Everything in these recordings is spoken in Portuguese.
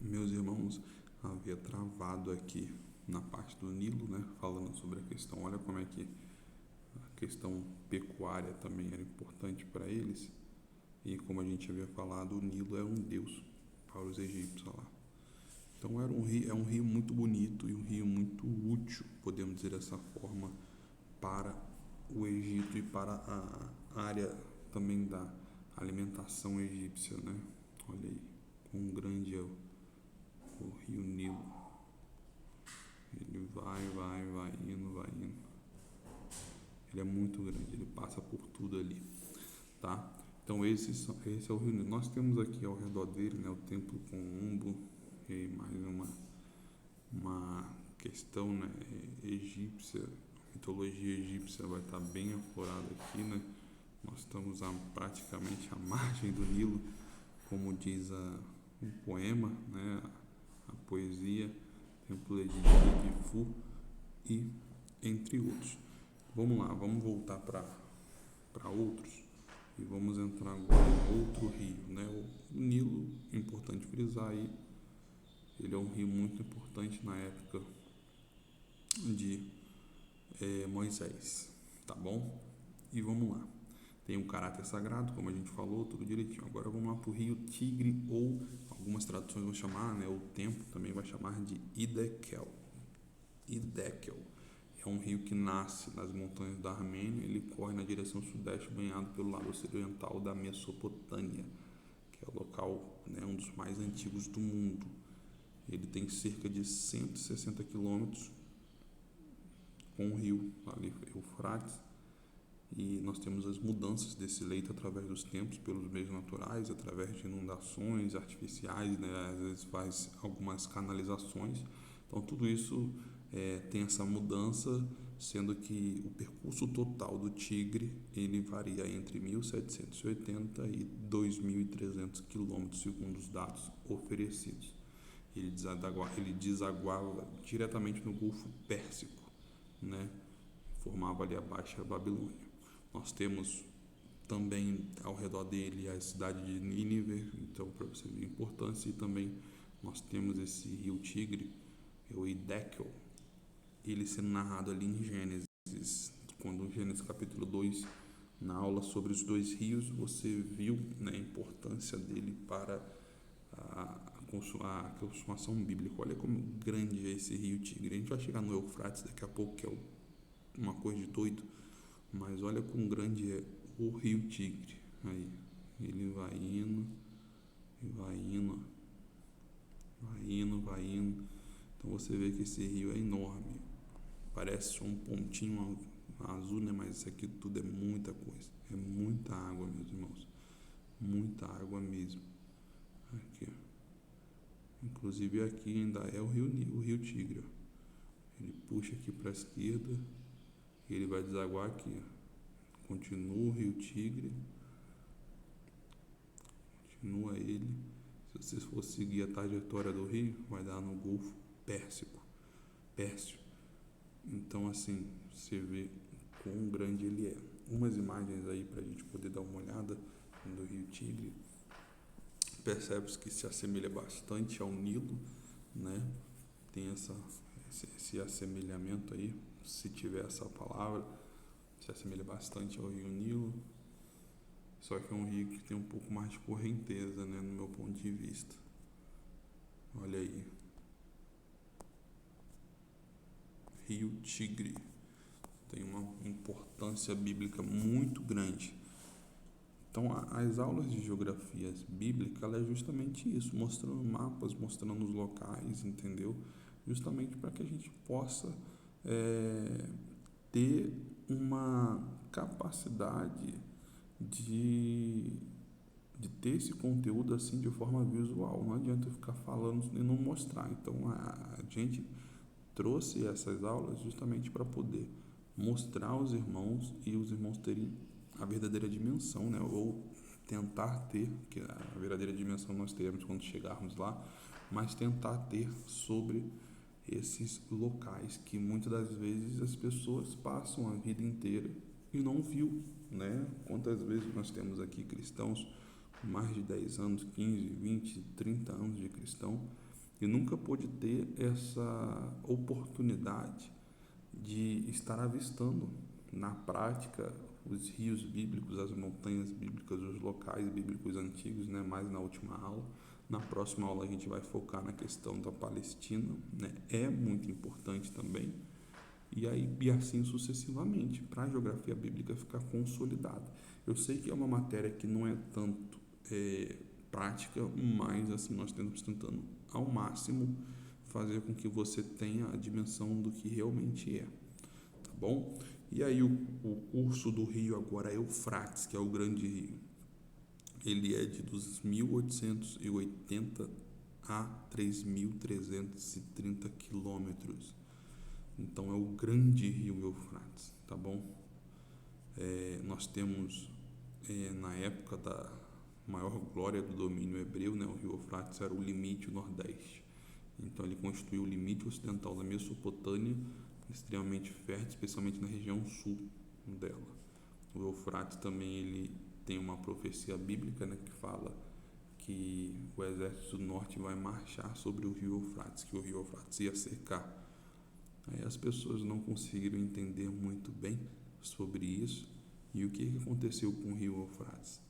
Meus irmãos, havia travado aqui na parte do Nilo, né? Falando sobre a questão, olha como é que a questão pecuária também era importante para eles. E como a gente havia falado, o Nilo era um deus para os egípcios lá. Então é um rio muito bonito e um rio muito útil, podemos dizer dessa forma, para o Egito e para a área também da alimentação egípcia, né? Olha aí, quão grande é o rio Nilo. Ele vai indo, vai indo. Ele é muito grande, ele passa por tudo ali, tá? Então esse é o rio Nilo. Nós temos aqui ao redor dele, né, o templo com umbo e mais uma questão, né, egípcia, mitologia egípcia vai estar bem aflorada aqui, né? Nós estamos praticamente à margem do Nilo, como diz o poema, né, a poesia, templo de Gifu e entre outros. Vamos lá, vamos voltar para outros e vamos entrar agora em outro rio, né? O Nilo, importante frisar aí, ele é um rio muito importante na época de Moisés, tá bom? E vamos lá. Tem um caráter sagrado, como a gente falou, tudo direitinho. Agora vamos lá para o rio Tigre, ou algumas traduções vão chamar, né? O tempo também vai chamar de Hiddekel. Hiddekel é um rio que nasce nas montanhas da Armênia, ele corre na direção sudeste, banhado pelo lado ocidental da Mesopotâmia, que é o local, né, um dos mais antigos do mundo. Ele tem cerca de 160 quilômetros com o rio ali, Eufrates, e nós temos as mudanças desse leito através dos tempos, pelos meios naturais, através de inundações artificiais, né? Às vezes faz algumas canalizações. Então tudo isso tem essa mudança, sendo que o percurso total do Tigre ele varia entre 1.780 e 2.300 quilômetros, segundo os dados oferecidos. Ele desaguava diretamente no Golfo Pérsico, né? Formava ali a Baixa Babilônia. Nós temos também ao redor dele a cidade de Nínive, então para você ver a importância, e também nós temos esse rio Tigre, o Hiddekel, ele sendo narrado ali em Gênesis, quando Gênesis capítulo 2, na aula sobre os dois rios, você viu, né, a importância dele para a consumação bíblica. Olha como grande é esse rio Tigre. A gente vai chegar no Eufrates daqui a pouco, que é uma coisa de doido, mas olha quão grande é o rio Tigre. Aí ele vai indo, vai indo, vai indo, vai indo. Então você vê que esse rio é enorme. Parece só um pontinho azul, né? Mas isso aqui tudo é muita coisa. É muita água, meus irmãos. Muita água mesmo. Aqui, ó. Inclusive aqui ainda é o rio Tigre. Ó. Ele puxa aqui para a esquerda e ele vai desaguar aqui, ó. Continua o rio Tigre, continua ele. Se você for seguir a trajetória do rio, vai dar no Golfo Pérsico. Então, assim, você vê quão grande ele é. Umas imagens aí para a gente poder dar uma olhada do rio Tigre. Percebe-se que se assemelha bastante ao Nilo, né? Tem esse assemelhamento aí, se tiver essa palavra. Se assemelha bastante ao rio Nilo, só que é um rio que tem um pouco mais de correnteza, né, no meu ponto de vista. Olha aí, rio Tigre tem uma importância bíblica muito grande. Então, as aulas de geografia bíblica, ela é justamente isso, mostrando mapas, mostrando os locais, entendeu? Justamente para que a gente possa ter uma capacidade de ter esse conteúdo assim de forma visual. Não adianta eu ficar falando e não mostrar. Então a gente trouxe essas aulas justamente para poder mostrar aos irmãos e os irmãos terem a verdadeira dimensão, né? Ou tentar ter, que a verdadeira dimensão nós teremos quando chegarmos lá, mas tentar ter sobre esses locais que muitas das vezes as pessoas passam a vida inteira e não viu, né? Quantas vezes nós temos aqui cristãos com mais de 10 anos, 15, 20, 30 anos de cristão e nunca pôde ter essa oportunidade de estar avistando na prática os rios bíblicos, as montanhas bíblicas, os locais bíblicos antigos, né? Mais na última aula. Na próxima aula a gente vai focar na questão da Palestina, né? É muito importante também. E assim sucessivamente, para a geografia bíblica ficar consolidada. Eu sei que é uma matéria que não é tanto prática, mas assim nós estamos tentando ao máximo fazer com que você tenha a dimensão do que realmente é, tá bom? E aí o curso do rio agora é Eufrates, que é o grande rio. Ele é de 2.880 a 3.330 quilômetros. Então é o grande rio Eufrates, tá bom? Nós temos, na época da maior glória do domínio hebreu, né, o rio Eufrates era o limite nordeste. Então ele constituiu o limite ocidental da Mesopotâmia, extremamente fértil, especialmente na região sul dela. O Eufrates também ele tem uma profecia bíblica, né, que fala que o exército do norte vai marchar sobre o rio Eufrates, que o rio Eufrates ia secar. Aí as pessoas não conseguiram entender muito bem sobre isso. E o que aconteceu com o rio Eufrates?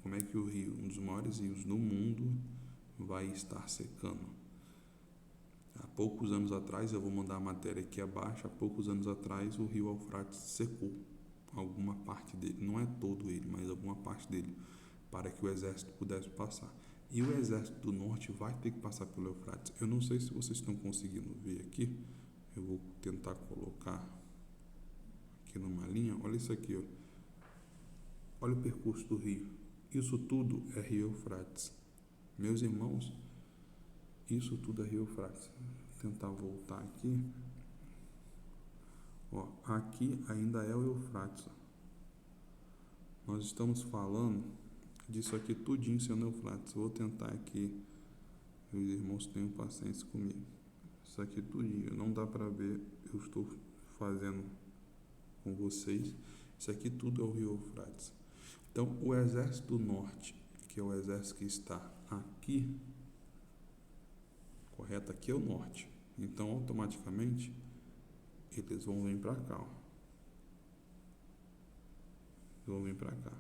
Como é que o rio, um dos maiores rios do mundo, vai estar secando? Há poucos anos atrás, eu vou mandar a matéria aqui abaixo, há poucos anos atrás o rio Eufrates secou alguma parte dele, não é todo ele, mas alguma parte dele, para que o exército pudesse passar. E o exército do norte vai ter que passar pelo Eufrates. Eu não sei se vocês estão conseguindo ver aqui, eu vou tentar colocar aqui numa linha. Olha isso aqui, ó. Olha o percurso do rio. Isso tudo é rio Eufrates. Meus irmãos, isso tudo é rio Eufrates. Vou tentar voltar aqui. Ó, aqui ainda é o Eufrates. Nós estamos falando disso aqui tudinho sendo Eufrates. Vou tentar aqui. Meus irmãos, tenham paciência comigo. Isso aqui tudinho, não dá para ver, eu estou fazendo com vocês. Isso aqui tudo é o rio Eufrates. Então, o exército do norte, que é o exército que está aqui, correto? Aqui é o norte. Então, automaticamente, eles vão vir para cá, ó. Vão vir para cá.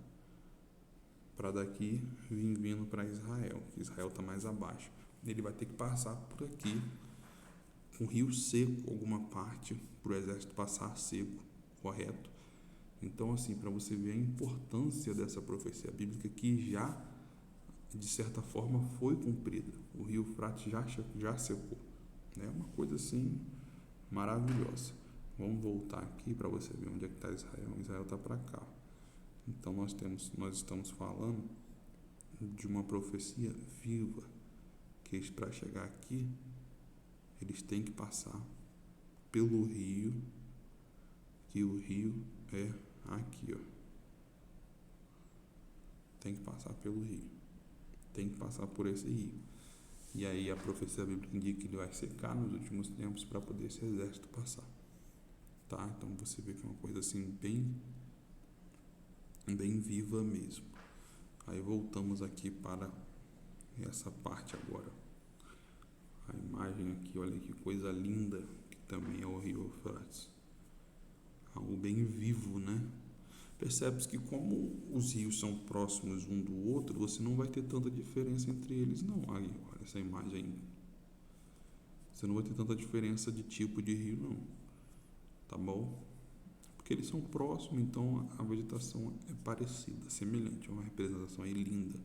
Para daqui, vir vindo para Israel, que Israel está mais abaixo. Ele vai ter que passar por aqui, com o rio seco, alguma parte, para o exército passar seco, correto? Então, assim, para você ver a importância dessa profecia bíblica que já, de certa forma, foi cumprida. O rio Eufrates já secou. É uma coisa, assim, maravilhosa. Vamos voltar aqui para você ver onde é que está Israel. Israel está para cá. Então, nós estamos falando de uma profecia viva, que para chegar aqui, eles têm que passar pelo rio, que o rio é aqui, ó. Tem que passar pelo rio. Tem que passar por esse rio. E aí a profecia bíblica indica que ele vai secar nos últimos tempos para poder esse exército passar. Tá? Então você vê que é uma coisa assim bem viva mesmo. Aí voltamos aqui para essa parte agora. A imagem aqui, olha que coisa linda, que também é o rio Eufrates. Algo bem vivo, né? Percebe-se que como os rios são próximos um do outro, você não vai ter tanta diferença entre eles, não. Aí, olha essa imagem aí. Você não vai ter tanta diferença de tipo de rio, não. Tá bom? Porque eles são próximos, então a vegetação é parecida, semelhante. É uma representação aí linda,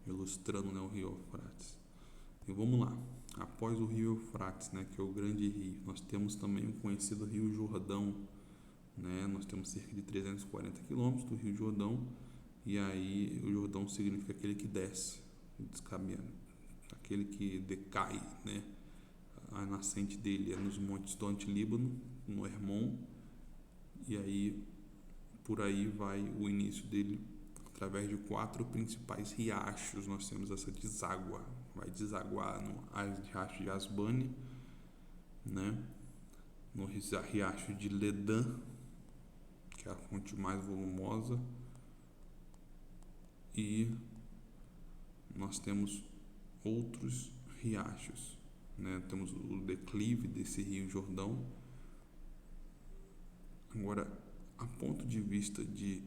ilustrando, né, o rio Eufrates. E vamos lá. Após o rio Eufrates, né, que é o grande rio, nós temos também o conhecido rio Jordão, né? Nós temos cerca de 340 quilômetros do rio Jordão, e aí o Jordão significa aquele que desce, descaminhando, aquele que decai, né? A nascente dele é nos montes do Antilíbano, no Hermon, e aí por aí vai o início dele, através de 4 principais riachos. Nós temos essa deságua, vai desaguar no riacho de Asbane, né? No riacho de Ledã, que é a fonte mais volumosa, e nós temos outros riachos né? Temos o declive desse Rio Jordão. Agora, a ponto de vista de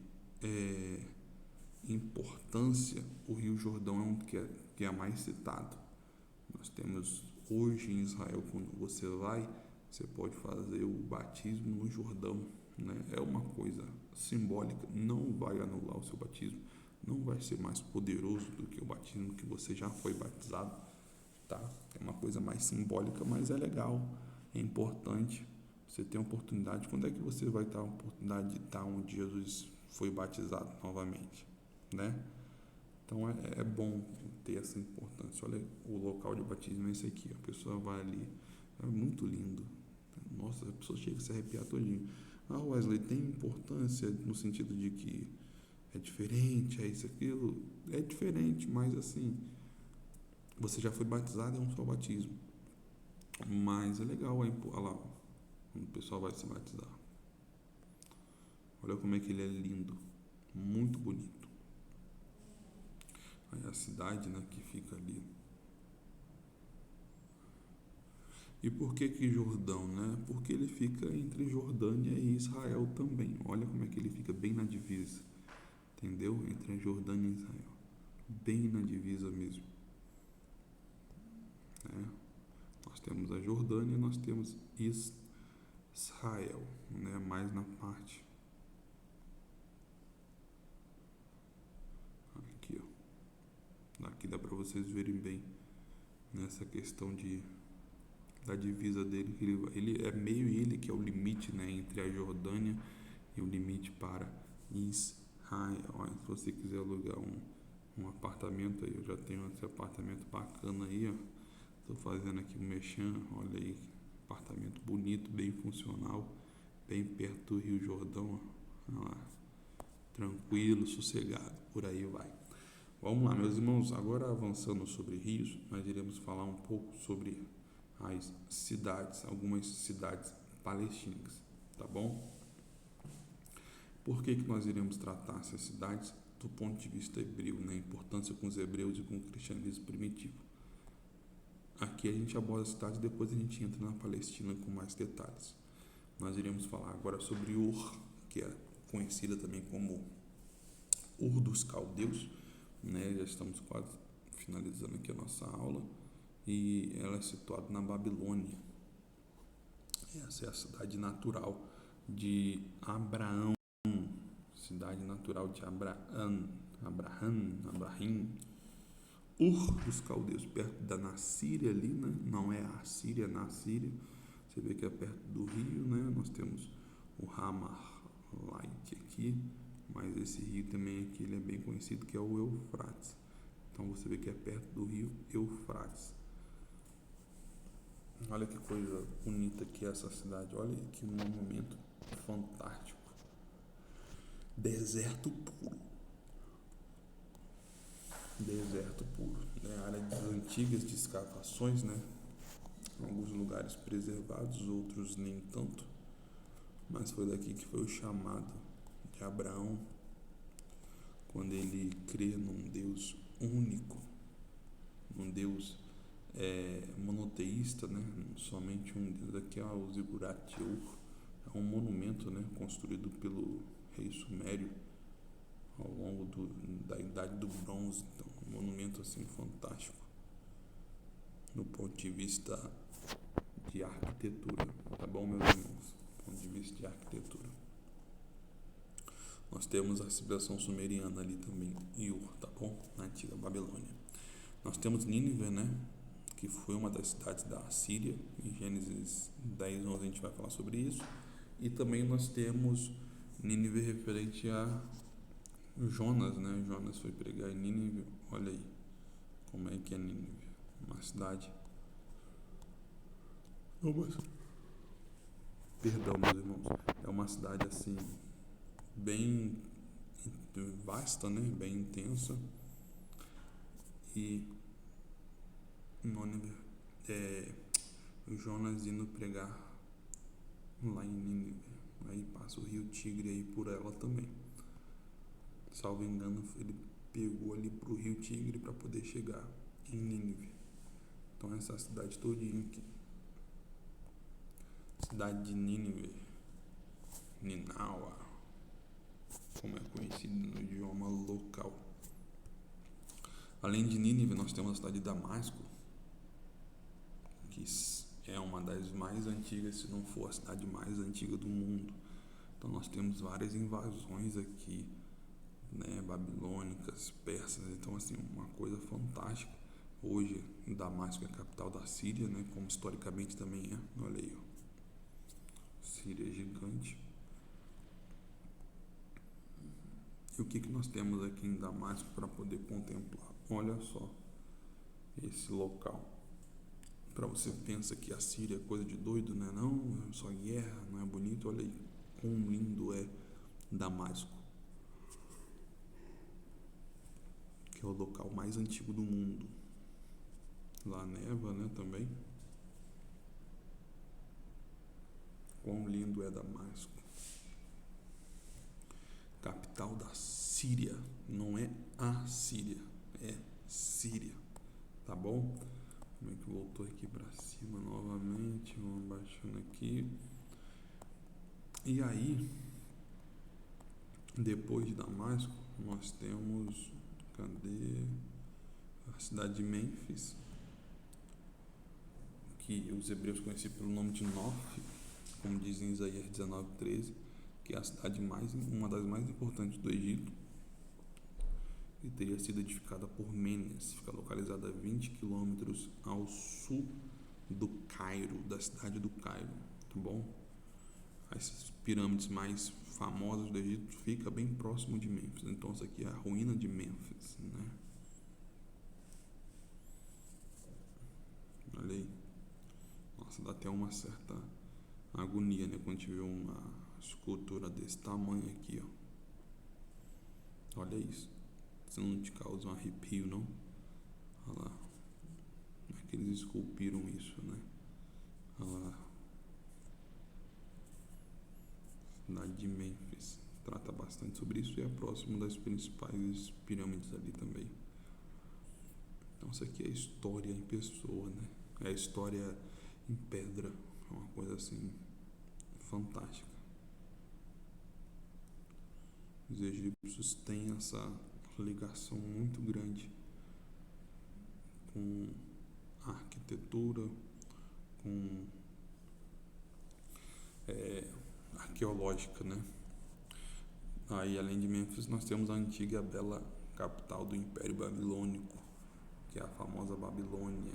importância, o Rio Jordão é um que é mais citado. Nós temos hoje em Israel, quando você vai, você pode fazer o batismo no Jordão, né? É uma coisa simbólica, não vai anular o seu batismo, não vai ser mais poderoso do que o batismo que você já foi batizado, tá? É uma coisa mais simbólica, mas é legal, é importante. Você tem a oportunidade. Quando é que você vai ter a oportunidade de estar onde Jesus foi batizado novamente, né? Então é bom ter essa importância. Olha, o local de batismo é esse aqui. A pessoa vai ali, é muito lindo. Nossa, a pessoa chega a se arrepiar todinho. Ah, Wesley, tem importância no sentido de que é diferente, é isso, aquilo. É diferente, mas assim, você já foi batizado, é um só batismo. Mas é legal, olha lá, quando o pessoal vai se batizar. Olha como é que ele é lindo, muito bonito. Aí a cidade, né, que fica ali. E por que Jordão, né? Porque ele fica entre Jordânia e Israel também. Olha como é que ele fica bem na divisa, entendeu? Entre a Jordânia e Israel, bem na divisa mesmo, né? Nós temos a Jordânia, nós temos Israel, né? Mais na parte aqui, ó. Aqui dá para vocês verem bem nessa questão da divisa dele, que ele é meio ele que é o limite, né, entre a Jordânia e o limite para Israel. Olha, se você quiser alugar um apartamento aí, eu já tenho esse apartamento bacana aí, ó. Tô fazendo aqui um merchan, olha aí, apartamento bonito, bem funcional, bem perto do Rio Jordão, ó. Olha lá, tranquilo, sossegado, por aí vai. Vamos lá, meus irmãos, agora avançando sobre rios, nós iremos falar um pouco sobre as cidades, algumas cidades palestinas, tá bom? Por que nós iremos tratar essas cidades do ponto de vista hebreu, né? A importância com os hebreus e com o cristianismo primitivo. Aqui a gente aborda as cidades, depois a gente entra na Palestina com mais detalhes. Nós iremos falar agora sobre Ur, que é conhecida também como Ur dos Caldeus, né? Já estamos quase finalizando aqui a nossa aula. E ela é situada na Babilônia. Essa é a cidade natural de Abraão, cidade natural de Abraham, Ur dos Caldeus, perto da Nassíria ali, né? Não é a Síria, é na Síria. Você vê que é perto do rio, né? Nós temos o Hamarlite aqui, mas esse rio também aqui ele é bem conhecido, que é o Eufrates. Então você vê que é perto do rio Eufrates. Olha que coisa bonita que é essa cidade. Olha que monumento fantástico. Deserto puro. Deserto puro. É áreas antigas de escavações, né? Alguns lugares preservados, outros nem tanto. Mas foi daqui que foi o chamado de Abraão, quando ele crê num Deus único, num Deus monoteísta, né? Somente um Deus. Aqui é o Ziggurat Ur, é um monumento, né? Construído pelo rei Sumério ao longo da Idade do Bronze. Então, um monumento assim fantástico no ponto de vista de arquitetura, tá bom, meus irmãos? Do ponto de vista de arquitetura. Nós temos a civilização sumeriana ali também, Ur, tá bom? Na antiga Babilônia. Nós temos Nínive, né? Que foi uma das cidades da Síria. Em Gênesis 10, 11 a gente vai falar sobre isso. E também nós temos Nínive referente a Jonas, né? Jonas foi pregar em Nínive. Olha aí como é que é Nínive. Uma cidade... Perdão, meus irmãos. É uma cidade assim, bem vasta, né? Bem intensa. E Jonas indo pregar lá em Nínive. Aí passa o rio Tigre aí por ela também. Salvo engano, ele pegou ali pro rio Tigre para poder chegar em Nínive. Então essa é a cidade todinha aqui. Cidade de Nínive, Ninawa, como é conhecido no idioma local. Além de Nínive, nós temos a cidade de Damasco, que é uma das mais antigas, se não for a cidade mais antiga do mundo. Então nós temos várias invasões aqui, né, babilônicas, persas, então assim, uma coisa fantástica. Hoje Damasco é a capital da Síria, né, como historicamente também é. Olha aí, ó. Síria é gigante. E o que nós temos aqui em Damasco para poder contemplar? Olha só esse local. Para você pensa que a Síria é coisa de doido, né? Não, é só guerra, não é bonito. Olha aí quão lindo é Damasco, que é o local mais antigo do mundo. Lá neva, né, também. Quão lindo é Damasco. Capital da Síria. Não é a Síria, é Síria. Tá bom? Como é que voltou aqui para cima novamente? Vamos baixando aqui. E aí, depois de Damasco, nós temos... Cadê? A cidade de Mênfis, que os hebreus conheciam pelo nome de Nof, como dizem em Isaías 19:13, que é a cidade uma das mais importantes do Egito, e teria sido edificada por Mênias, fica localizada a 20 quilômetros ao sul do Cairo, da cidade do Cairo, tá bom? As pirâmides mais famosas do Egito fica bem próximo de Mênfis, então essa aqui é a ruína de Mênfis, né? Olha aí. Nossa, dá até uma certa agonia, né? Quando a gente vê uma escultura desse tamanho aqui, ó. Olha isso. Isso não te causa um arrepio, não? Olha lá. Como é que eles esculpiram isso, né? Olha lá. Cidade de Mênfis. Trata bastante sobre isso e é próximo das principais pirâmides ali também. Então isso aqui é história em pessoa, né? É história em pedra. É uma coisa assim fantástica. Os egípcios têm essa ligação muito grande com a arquitetura, com arqueológica, né? Aí, além de Mênfis, nós temos a antiga bela capital do Império Babilônico, que é a famosa Babilônia.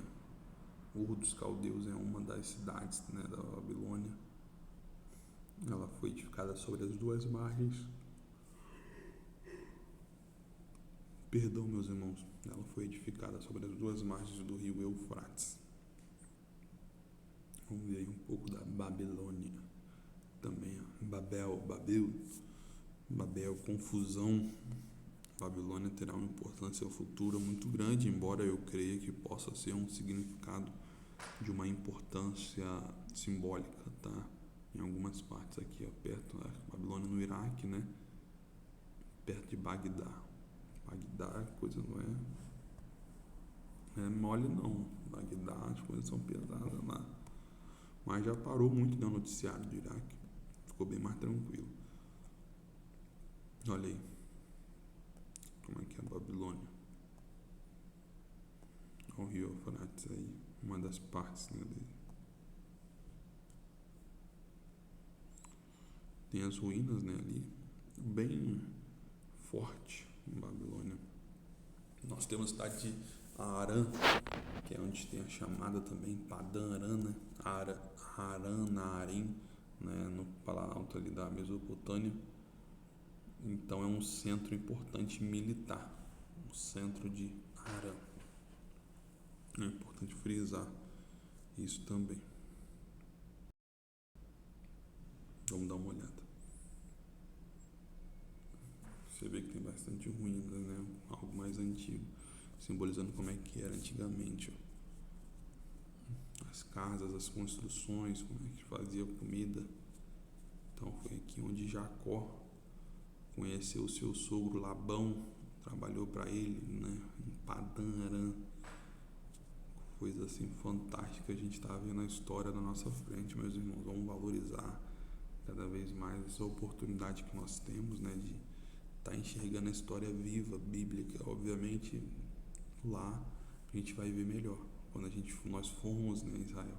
Ur dos Caldeus é uma das cidades, né, da Babilônia. Ela foi edificada sobre as duas margens. Perdão, meus irmãos. Ela foi edificada sobre as duas margens do rio Eufrates. Vamos ver aí um pouco da Babilônia. Também, Babel, confusão. Babilônia terá uma importância futura muito grande, embora eu creia que possa ser um significado de uma importância simbólica, tá? Em algumas partes aqui, ó, perto da Babilônia, no Iraque, né? Perto de Bagdá. Bagdá, coisa não é mole não. Bagdá, as coisas são pesadas lá. Mas já parou muito no noticiário do Iraque. Ficou bem mais tranquilo. Olha aí. Como é que é a Babilônia? Olha o rio Eufrates aí. Uma das partes, né, dele. Tem as ruínas, né, ali. Bem forte em Babilônia. Nós temos a cidade de Harã, que é onde tem a chamada também Padã Arã, né? Harã, Naarim, né? No Planalto ali da Mesopotâmia. Então é um centro importante militar, o centro de Harã. É importante frisar isso também. Vamos dar uma olhada. Você vê que tem bastante ruínas, né? Algo mais antigo, simbolizando como é que era antigamente, ó. As casas, as construções, como é que fazia comida. Então foi aqui onde Jacó conheceu o seu sogro Labão, trabalhou para ele, né? Em Padã Arã. coisa assim fantástica a gente está vendo a história na nossa frente, meus irmãos. Vamos valorizar cada vez mais essa oportunidade que nós temos, né, de estar enxergando a história viva, bíblica. Obviamente, lá a gente vai ver melhor quando nós formos, né, em Israel.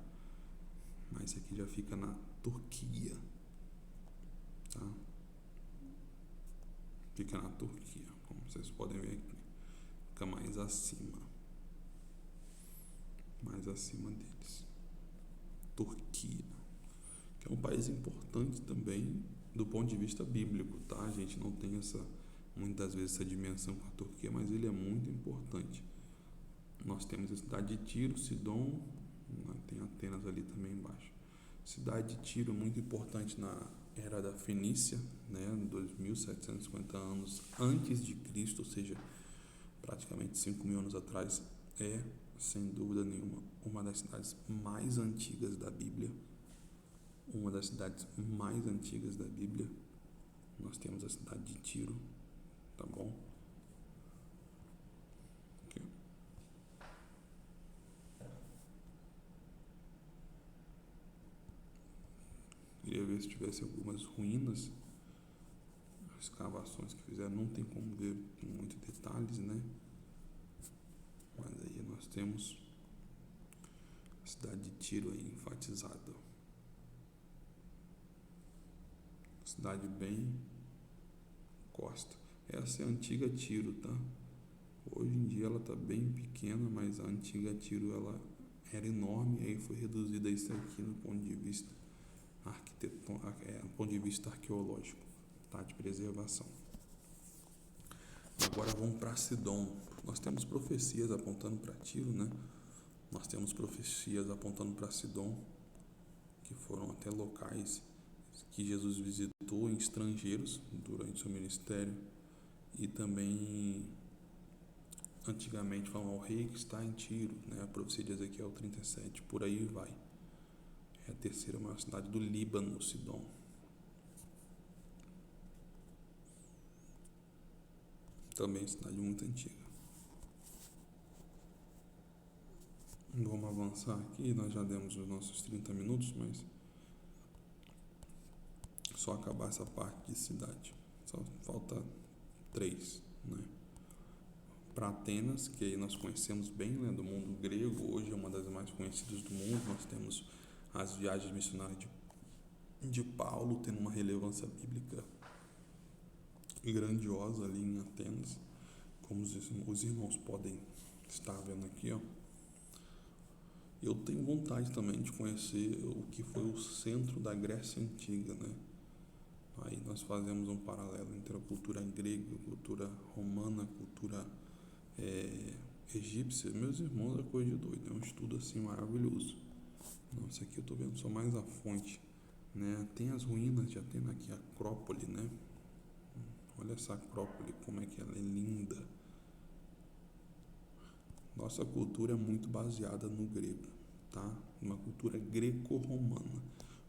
Mas isso aqui já fica na Turquia, tá? Fica na Turquia, como vocês podem ver aqui. Fica mais acima deles. Turquia, que é um país importante também do ponto de vista bíblico, tá? A gente não tem muitas vezes essa dimensão com a Turquia, mas ele é muito importante. Nós temos a cidade de Tiro, Sidom, tem Atenas ali também embaixo. Cidade de Tiro, muito importante na era da Fenícia, né? 2750 anos antes de Cristo, ou seja, praticamente 5.000 anos atrás. É, sem dúvida nenhuma, uma das cidades mais antigas da Bíblia. Uma das cidades mais antigas da Bíblia. Nós temos a cidade de Tiro, tá bom? Aqui. Queria ver se tivesse algumas ruínas, escavações que fizeram, não tem como ver com muitos detalhes, né? Mas aí nós temos a cidade de Tiro aí enfatizada. Cidade bem costa. Essa é a antiga Tiro, tá? Hoje em dia ela tá bem pequena, mas a antiga Tiro ela era enorme e aí foi reduzida a isso aqui no ponto de vista do ponto de vista arqueológico, tá? De preservação. Agora vamos para Sidom. Nós temos profecias apontando para Tiro, né? Nós temos profecias apontando para Sidom, que foram até locais que Jesus visitou em estrangeiros durante seu ministério, e também antigamente falam ao rei que está em Tiro, né? A profecia de Ezequiel 37, por aí vai. É a terceira maior cidade do Líbano, Sidom. Também cidade muito antiga. Vamos avançar aqui, nós já demos os nossos 30 minutos, mas só acabar essa parte de cidade. Só falta 3, né? Para Atenas, que aí nós conhecemos bem, né, do mundo grego, hoje é uma das mais conhecidas do mundo. Nós temos as viagens missionárias de Paulo, tendo uma relevância bíblica grandiosa ali em Atenas, como os irmãos podem estar vendo aqui, ó. Eu tenho vontade também de conhecer o que foi o centro da Grécia Antiga, né? Aí nós fazemos um paralelo entre a cultura grega, a cultura romana, a cultura egípcia. Meus irmãos, é coisa de doido, é um estudo assim maravilhoso. Nossa, aqui eu estou vendo só mais a fonte, né? Tem as ruínas de Atenas aqui, a Acrópole, né? Olha essa Acrópole, como é que ela é linda. Nossa cultura é muito baseada no grego, tá? Uma cultura greco-romana,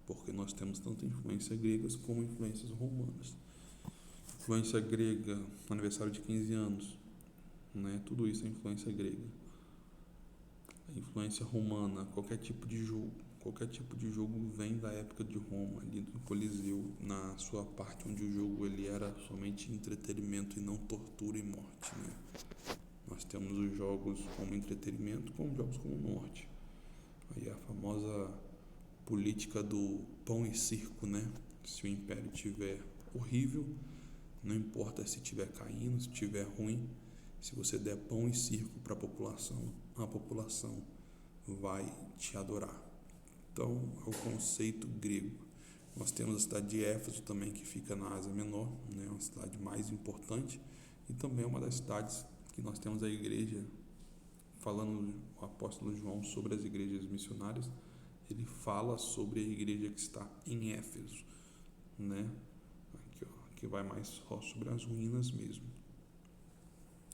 porque nós temos tanto influências gregas como influências romanas. Influência grega, aniversário de 15 anos, né? Tudo isso é influência grega. A influência romana, qualquer tipo de jogo vem da época de Roma, ali do Coliseu, na sua parte onde o jogo ele era somente entretenimento e não tortura e morte, né? Nós temos os jogos como entretenimento, como jogos como morte. Aí a famosa política do pão e circo, né? Se o império tiver horrível, não importa se estiver caindo, se estiver ruim, se você der pão e circo para a população vai te adorar. Então, é o conceito grego. Nós temos a cidade de Éfeso também, que fica na Ásia Menor, né? Uma cidade mais importante, e também é uma das cidades que nós temos a igreja, falando o apóstolo João sobre as igrejas missionárias, ele fala sobre a igreja que está em Éfeso, né? Aqui, ó, que vai mais só sobre as ruínas mesmo.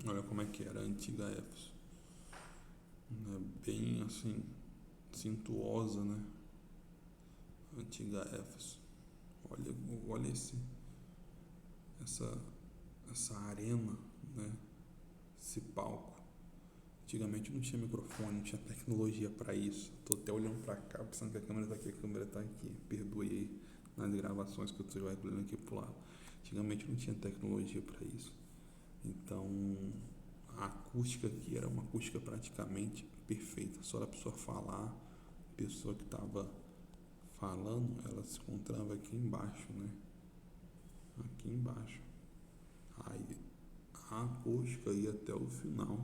Olha como é que era a antiga Éfeso, né? Bem assim, cintuosa, né? Antiga Éfeso. Olha essa arena, né? Esse palco Antigamente não tinha microfone, não tinha tecnologia para isso. Tô até olhando para cá, pensando que a câmera tá aqui. Perdoe aí nas gravações que eu estou olhando aqui pro lado. Antigamente não tinha tecnologia para isso. Então, a acústica aqui era uma acústica praticamente perfeita. Só da pessoa falar, a pessoa que estava falando, ela se encontrava aqui embaixo, né? Aqui embaixo. Aí, a acústica ia até o final.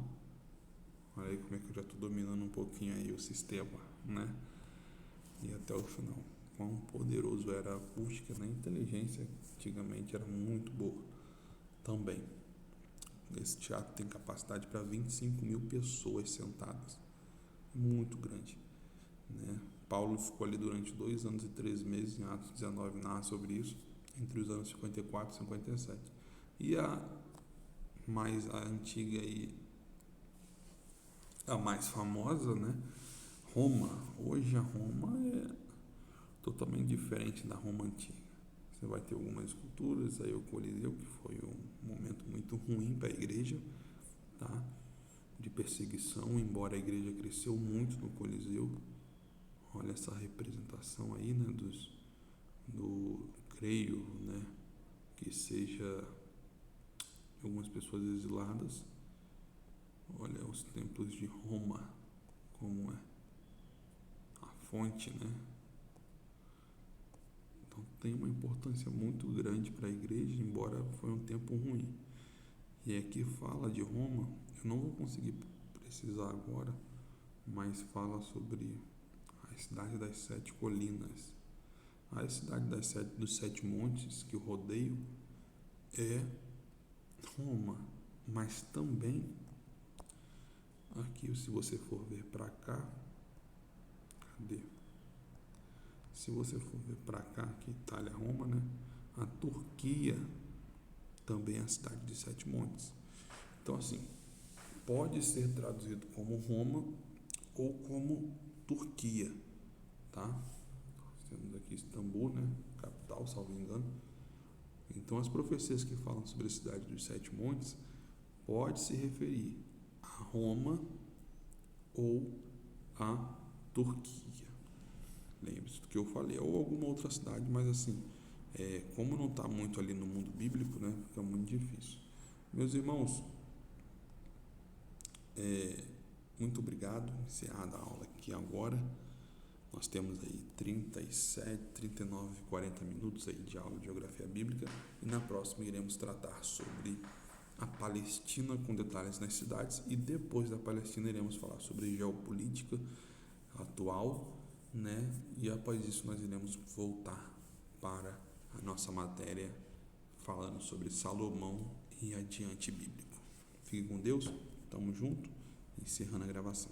Olha aí como é que eu já estou dominando um pouquinho aí o sistema, né? E até o final. Quão poderoso era a acústica, né? A inteligência antigamente era muito boa também. Esse teatro tem capacidade para 25 mil pessoas sentadas. Muito grande, né? Paulo ficou ali durante 2 anos e 3 meses, em Atos 19 narra sobre isso, entre os anos 54 e 57. E a antiga e a mais famosa, né? Roma. Hoje a Roma é totalmente diferente da Roma antiga. Você vai ter algumas esculturas, aí o Coliseu, que foi um momento muito ruim para a igreja, tá? De perseguição, embora a igreja cresceu muito no Coliseu. Olha essa representação aí, né? Creio, né? Que seja algumas pessoas exiladas. Olha os templos de Roma, como é a fonte, né? Então tem uma importância muito grande para a igreja, embora foi um tempo ruim. E aqui fala de Roma, eu não vou conseguir precisar agora, mas fala sobre a cidade das 7 colinas. A cidade dos 7 montes que o rodeio é Roma, mas também aqui, se você for ver para cá, cadê? Se você for ver para cá, aqui Itália, Roma, né? A Turquia também é a cidade de 7 montes. Então, assim, pode ser traduzido como Roma ou como Turquia, tá? Temos aqui Istambul, né? Capital, salvo engano. Então, as profecias que falam sobre a cidade dos 7 montes pode se referir a Roma ou a Turquia. Lembre-se do que eu falei, ou alguma outra cidade, mas assim, como não está muito ali no mundo bíblico, né? Fica muito difícil. Meus irmãos, muito obrigado. Encerrada a aula aqui agora. Nós temos aí 37, 39, 40 minutos aí de aula de geografia bíblica e na próxima iremos tratar sobre a Palestina com detalhes nas cidades e depois da Palestina iremos falar sobre geopolítica atual, né? E após isso nós iremos voltar para a nossa matéria falando sobre Salomão e adiante bíblico. Fique com Deus, tamo junto, encerrando a gravação.